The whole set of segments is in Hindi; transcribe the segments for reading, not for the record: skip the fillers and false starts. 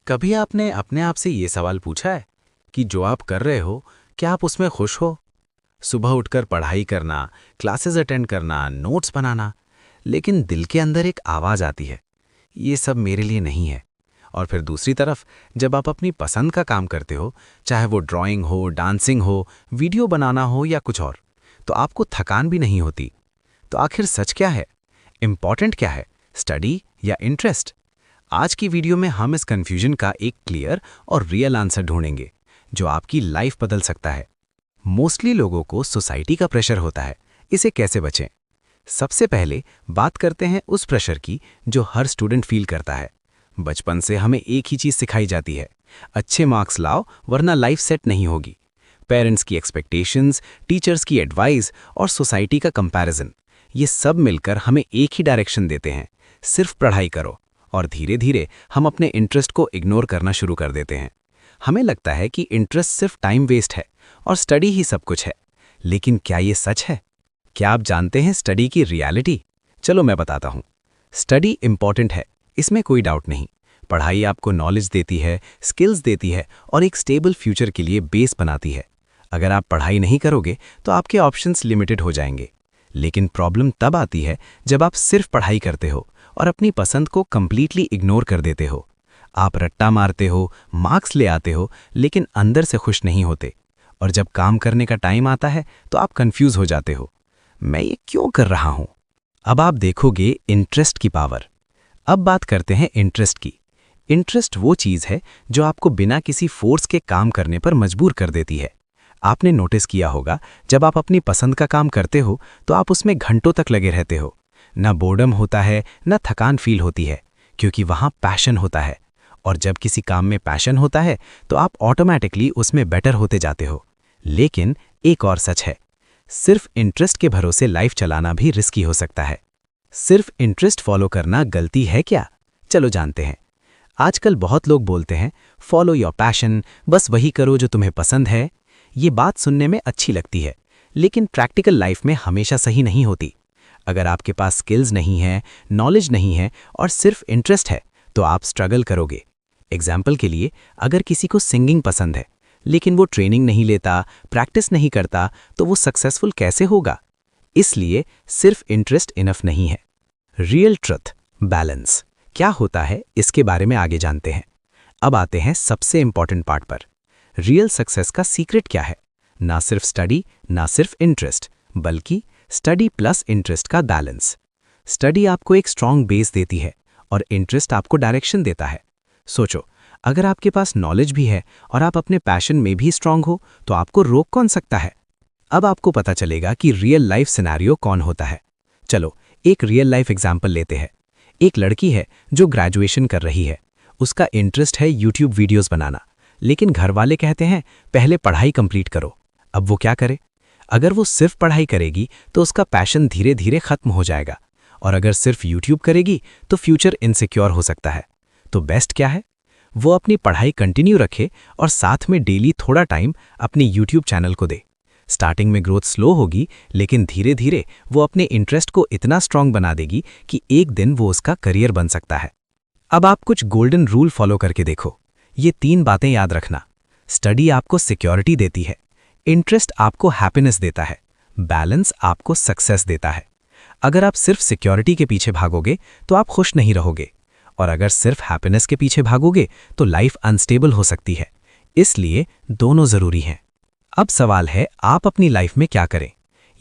कभी आपने अपने आप से ये सवाल पूछा है कि जो आप कर रहे हो, क्या आप उसमें खुश हो? सुबह उठकर पढ़ाई करना, क्लासेस अटेंड करना, नोट्स बनाना, लेकिन दिल के अंदर एक आवाज़ आती है, ये सब मेरे लिए नहीं है। और फिर दूसरी तरफ, जब आप अपनी पसंद का काम करते हो, चाहे वो ड्राइंग हो, डांसिंग हो, वीडियो बनाना हो या कुछ और, तो आपको थकान भी नहीं होती। तो आखिर सच क्या है? इम्पॉर्टेंट क्या है, स्टडी या इंटरेस्ट? आज की वीडियो में हम इस कंफ्यूजन का एक क्लियर और रियल आंसर ढूंढेंगे जो आपकी लाइफ बदल सकता है। मोस्टली लोगों को सोसाइटी का प्रेशर होता है, इसे कैसे बचें? सबसे पहले बात करते हैं उस प्रेशर की जो हर स्टूडेंट फील करता है। बचपन से हमें एक ही चीज सिखाई जाती है, अच्छे मार्क्स लाओ वरना लाइफ सेट नहीं होगी। पेरेंट्स की एक्सपेक्टेशंस, टीचर्स की एडवाइस और सोसाइटी का कंपैरिजन, ये सब मिलकर हमें एक ही डायरेक्शन देते हैं, सिर्फ पढ़ाई करो। और धीरे धीरे हम अपने इंटरेस्ट को इग्नोर करना शुरू कर देते हैं। हमें लगता है कि इंटरेस्ट सिर्फ टाइम वेस्ट है और स्टडी ही सब कुछ है। लेकिन क्या ये सच है? क्या आप जानते हैं स्टडी की रियलिटी? चलो मैं बताता हूँ। स्टडी इंपॉर्टेंट है, इसमें कोई डाउट नहीं। पढ़ाई आपको नॉलेज देती है, स्किल्स देती है और एक स्टेबल फ्यूचर के लिए बेस बनाती है। अगर आप पढ़ाई नहीं करोगे तो आपके ऑप्शंस लिमिटेड हो जाएंगे। लेकिन प्रॉब्लम तब आती है जब आप सिर्फ पढ़ाई करते हो और अपनी पसंद को कंप्लीटली इग्नोर कर देते हो। आप रट्टा मारते हो, मार्क्स ले आते हो, लेकिन अंदर से खुश नहीं होते। और जब काम करने का टाइम आता है तो आप कंफ्यूज हो जाते हो, मैं ये क्यों कर रहा हूं? अब आप देखोगे इंटरेस्ट की पावर। अब बात करते हैं इंटरेस्ट की। इंटरेस्ट वो चीज है जो आपको बिना किसी फोर्स के काम करने पर मजबूर कर देती है। आपने नोटिस किया होगा, जब आप अपनी पसंद का काम करते हो तो आप उसमें घंटों तक लगे रहते हो। ना बोर्डम होता है, ना थकान फील होती है, क्योंकि वहां पैशन होता है। और जब किसी काम में पैशन होता है तो आप ऑटोमेटिकली उसमें बेटर होते जाते हो। लेकिन एक और सच है, सिर्फ इंटरेस्ट के भरोसे लाइफ चलाना भी रिस्की हो सकता है। सिर्फ इंटरेस्ट फॉलो करना गलती है क्या? चलो जानते हैं। आजकल बहुत लोग बोलते हैं, फॉलो योर पैशन, बस वही करो जो तुम्हें पसंद है। ये बात सुनने में अच्छी लगती है, लेकिन प्रैक्टिकल लाइफ में हमेशा सही नहीं होती। अगर आपके पास स्किल्स नहीं है, नॉलेज नहीं है और सिर्फ इंटरेस्ट है, तो आप स्ट्रगल करोगे। एग्जाम्पल के लिए, अगर किसी को सिंगिंग पसंद है लेकिन वो ट्रेनिंग नहीं लेता, प्रैक्टिस नहीं करता, तो वो सक्सेसफुल कैसे होगा? इसलिए सिर्फ इंटरेस्ट इनफ नहीं है। रियल ट्रुथ, बैलेंस क्या होता है, इसके बारे में आगे जानते हैं। अब आते हैं सबसे इंपॉर्टेंट पार्ट पर। रियल सक्सेस का सीक्रेट क्या है? ना सिर्फ स्टडी, ना सिर्फ इंटरेस्ट, बल्कि स्टडी प्लस इंटरेस्ट का बैलेंस। स्टडी आपको एक स्ट्रॉन्ग बेस देती है और इंटरेस्ट आपको डायरेक्शन देता है। सोचो, अगर आपके पास नॉलेज भी है और आप अपने पैशन में भी स्ट्रांग हो, तो आपको रोक कौन सकता है? अब आपको पता चलेगा कि रियल लाइफ सिनेरियो कौन होता है। चलो एक रियल लाइफ एग्जाम्पल लेते हैं। एक लड़की है जो ग्रेजुएशन कर रही है। उसका इंटरेस्ट है यूट्यूब वीडियोस बनाना, लेकिन घर वाले कहते हैं पहले पढ़ाई कंप्लीट करो। अब वो क्या करे? अगर वो सिर्फ पढ़ाई करेगी तो उसका पैशन धीरे धीरे खत्म हो जाएगा, और अगर सिर्फ यूट्यूब करेगी तो फ्यूचर इनसिक्योर हो सकता है। तो बेस्ट क्या है? वो अपनी पढ़ाई कंटिन्यू रखे और साथ में डेली थोड़ा टाइम अपने यूट्यूब चैनल को दे। स्टार्टिंग में ग्रोथ स्लो होगी, लेकिन धीरे धीरे वो अपने इंटरेस्ट को इतना स्ट्रांग बना देगी कि एक दिन वो उसका करियर बन सकता है। अब आप कुछ गोल्डन रूल फॉलो करके देखो। ये 3 बातें याद रखना। स्टडी आपको सिक्योरिटी देती है, इंटरेस्ट आपको हैप्पीनेस देता है, बैलेंस आपको सक्सेस देता है। अगर आप सिर्फ सिक्योरिटी के पीछे भागोगे तो आप खुश नहीं रहोगे, और अगर सिर्फ हैप्पीनेस के पीछे भागोगे तो लाइफ अनस्टेबल हो सकती है। इसलिए दोनों जरूरी हैं। अब सवाल है, आप अपनी लाइफ में क्या करें?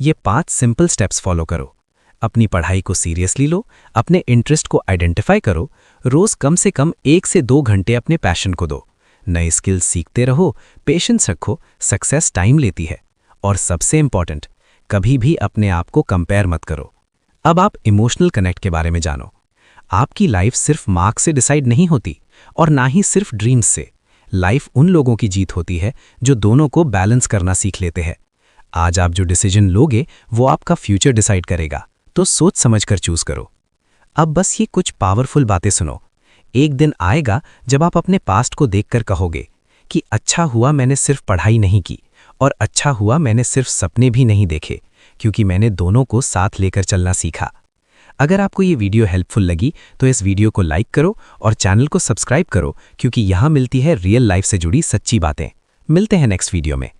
ये 5 सिंपल स्टेप्स फॉलो करो। अपनी पढ़ाई को सीरियसली लो, अपने इंटरेस्ट को आइडेंटिफाई करो, रोज कम से कम 1 से 2 घंटे अपने पैशन को दो, नए स्किल्स सीखते रहो, पेशेंस रखो, सक्सेस टाइम लेती है। और सबसे इंपॉर्टेंट, कभी भी अपने आप को कंपेयर मत करो। अब आप इमोशनल कनेक्ट के बारे में जानो। आपकी लाइफ सिर्फ मार्क्स से डिसाइड नहीं होती, और ना ही सिर्फ ड्रीम्स से। लाइफ उन लोगों की जीत होती है जो दोनों को बैलेंस करना सीख लेते हैं। आज आप जो डिसीजन लोगे वो आपका फ्यूचर डिसाइड करेगा, तो सोच समझकर चूज करो। अब बस ये कुछ पावरफुल बातें सुनो। एक दिन आएगा जब आप अपने पास्ट को देखकर कहोगे कि अच्छा हुआ मैंने सिर्फ पढ़ाई नहीं की, और अच्छा हुआ मैंने सिर्फ सपने भी नहीं देखे, क्योंकि मैंने दोनों को साथ लेकर चलना सीखा। अगर आपको ये वीडियो हेल्पफुल लगी तो इस वीडियो को लाइक करो और चैनल को सब्सक्राइब करो, क्योंकि यहाँ मिलती है रियल लाइफ से जुड़ी सच्ची बातें। मिलते हैं नेक्स्ट वीडियो में।